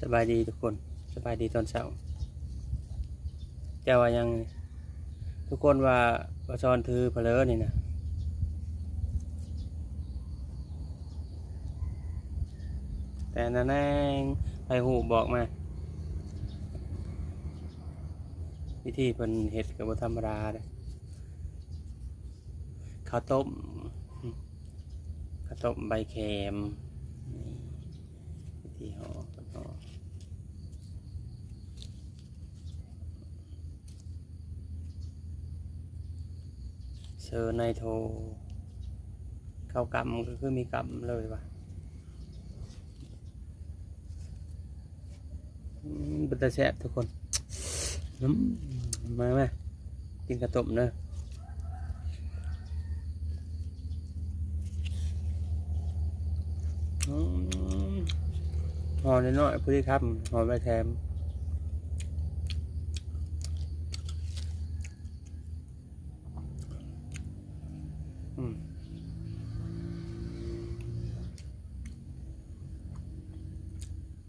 สบายดีทุกคนสบายดีตอนเช้าเจ้าว่ายังทุกคนว่าซอนถือเพลอนี่นะแต่นั่นแน่งไปหูบอกมาวิธีเพิ่นเฮ็ดก็บ่ธรรมดาเด้ข้าวต้มใบแคมนี่วิธีห่อเซอร์ไนโทรเข้ากำก็คือมีกำเลยว่ะเป็นตาแซ่บทุกคนมากินกระต้มเนอะห่อน้อยๆพอดีครับห่อใบแคม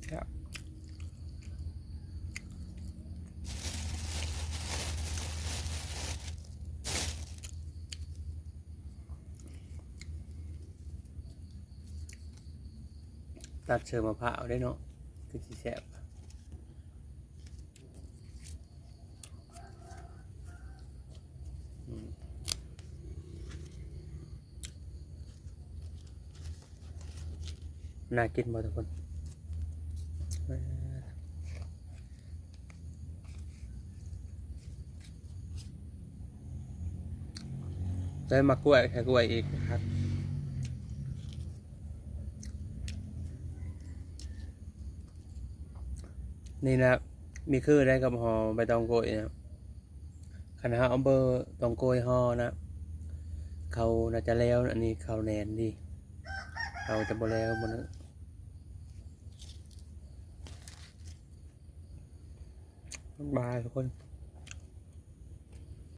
ครับตัดเชือกมะพร้าวได้เนาะคือสิแซ่บน่ากินหมดทุกคนได้มากล้วยแค่กล้วยอีกครับนี่นะมีคือได้กับห่อใบตองโกยนะคณะอำเภอตองโกยห่อนะเขาน่าจะแล้วอันนี้เขาแนนดีเขาจะบ่แล้วบนนั้นบายทุกคน